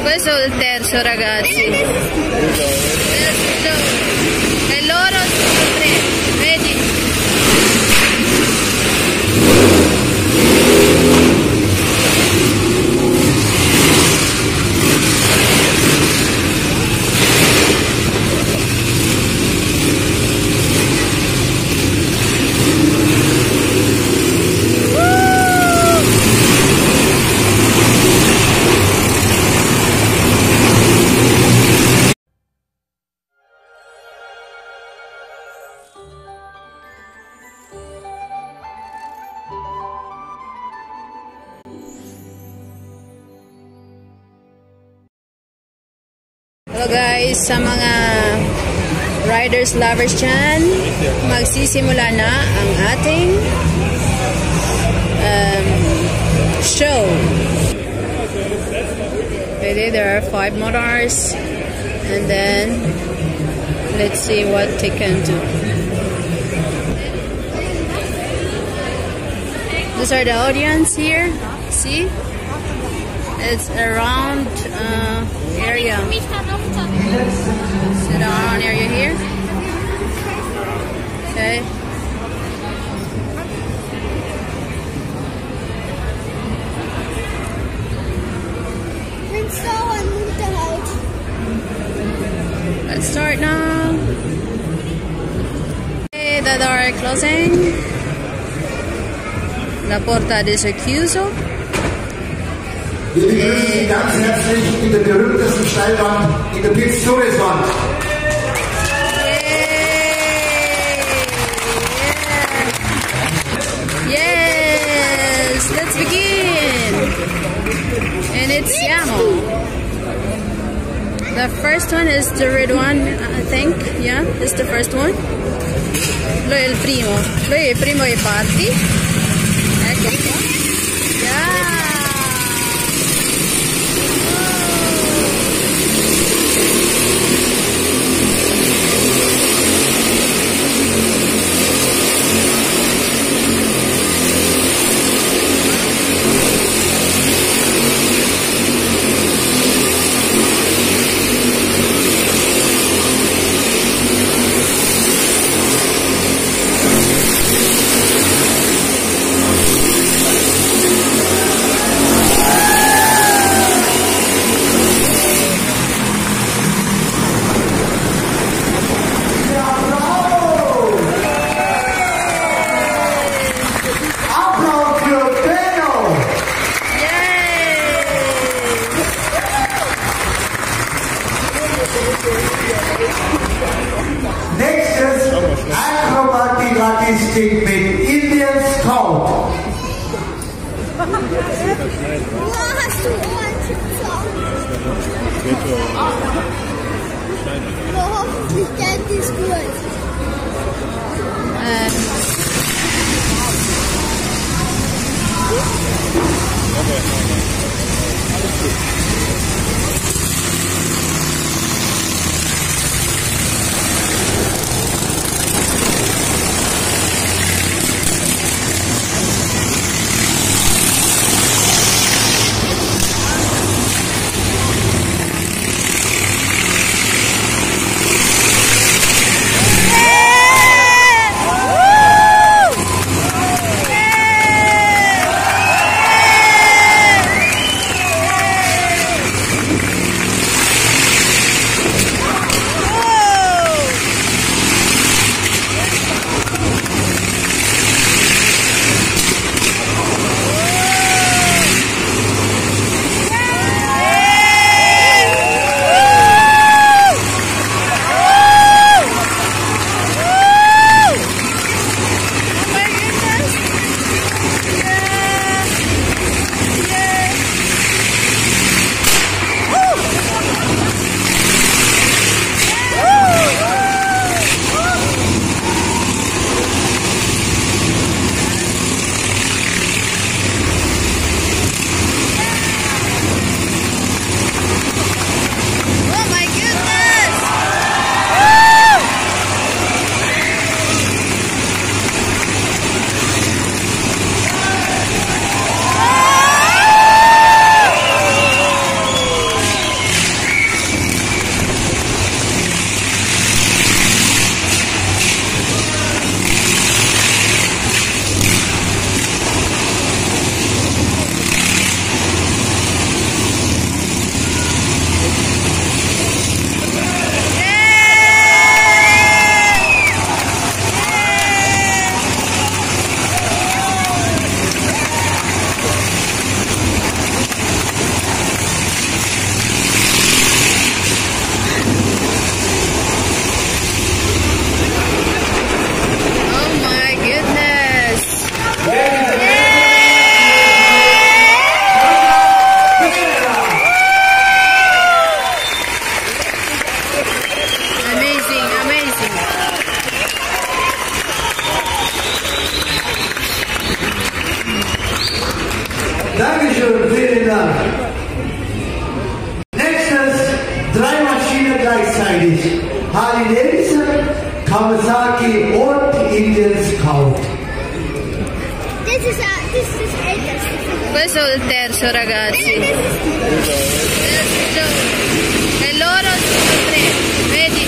Questo è il terzo, ragazzi. Terzo. E loro sono tre, vedi? Hello guys, sa mga riders lovers dyan, magsisimula na ang ating show. Okay, there are 5 motors, and then let's see what they can do. These are the audience here. See? It's around area. Sit down area here. Okay. Let's start now. Okay, the door is closing. La porta is chiuso. Wir begrüßen Sie ganz herzlich in der berühmtesten Steilwand, in der Pizzuriswand. Yes, let's begin. And it's Yamo. The first one is the red one, I think. Yeah, it's the first one. Lui è il primo. Lui è il primo che parti. Ecco qua. Yeah. Nächstes Akrobatik-Stick mit Indian Scout. Wo hast du Ohrenzipfer? Aber hoffentlich geht es gut. terzo, ragazzi. E loro sono 3, vedi?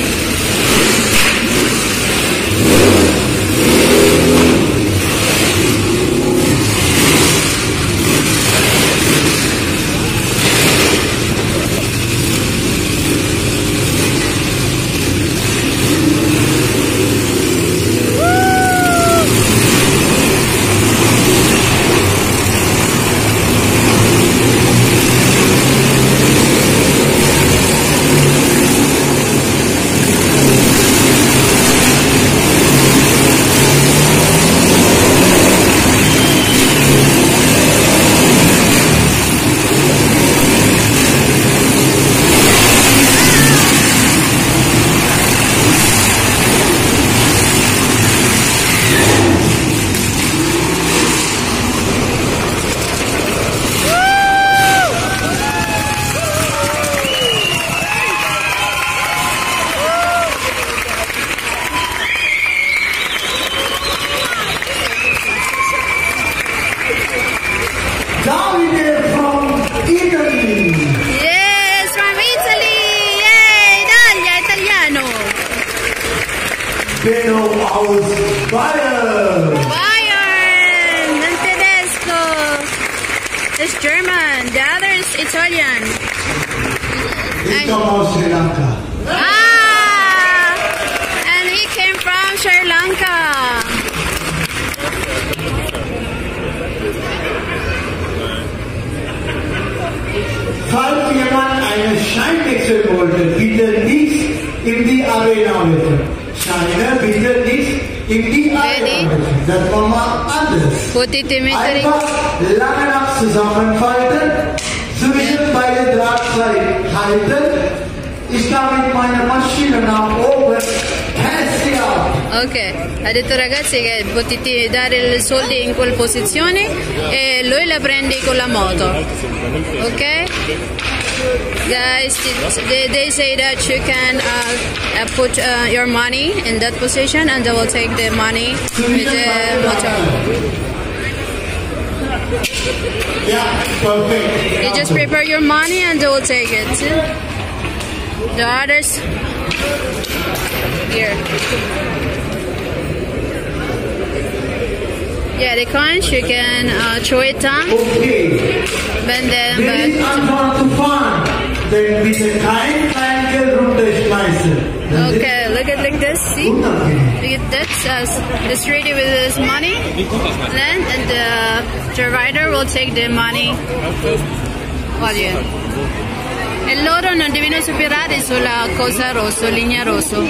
Aus Bayern. Bayern, in tedesco. It's German. The other is Italian. Ich komme aus Sri Lanka. Ah, and he came from Sri Lanka. Falls jemand einen Schein wechseln wollte, bitte nicht in die Arena wechseln. Scheine bitte nicht in die Arena wechseln. Das war mal anders. Einfach lange nach zusammenfalten, zwischen beide Drahtseiten halten. Ich kann mit meiner Maschine nach oben. Ok, ha detto ragazzi che potete dare i soldi in quella posizione e lui la prende con la moto. Ok? Guys, they say that you can put your money in that position and they will take the money with the motor. Yeah, perfect. You just prepare your money and they will take it. The others here. Yeah, the coins you can throw it down. Okay. Then Wenn ich anfange zu fahren, dann bitte kein Kleingeld runterschmeißen. Okay, look at like this. See, look at that. It's ready with his money. Then and the rider will take the money. E loro non devono superare sulla cosa rosso, linea rosso. Okay.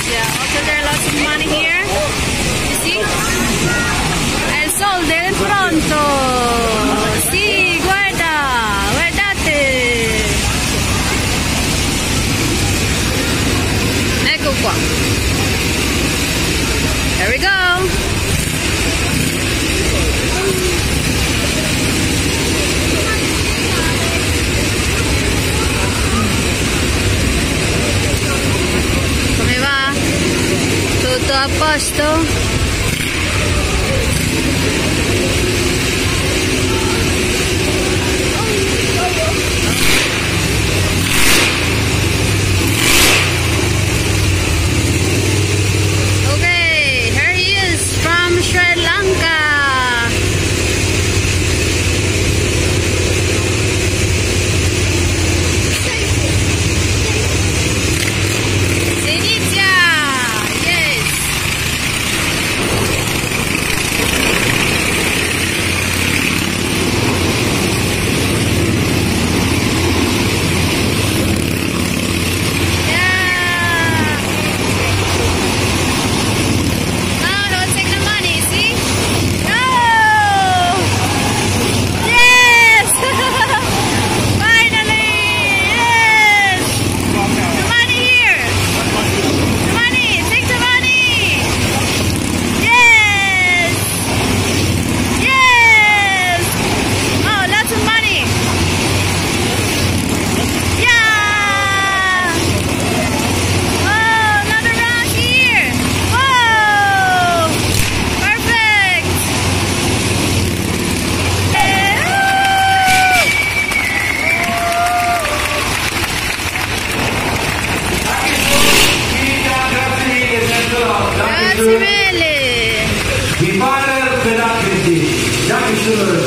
Yeah, also there are lots of money here. You see? El sol del pronto. Sì, guarda, guardate. Ecco qua. There we go. Come va? Tutto a posto? Okay, here he is from Sri Lanka. Si inizia! Yes! Okay.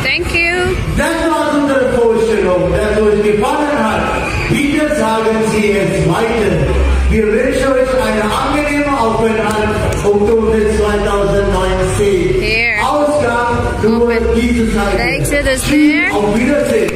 Thank you. Das war unsere Vorstellung. Das uns gefallen hat. Bitte sagen Sie es weiter. Wir wünschen euch eine angenehme Aufenthalt Oktober 2019. Here. Ausgang nur diese Seite. The exit is there. Auf Wiedersehen.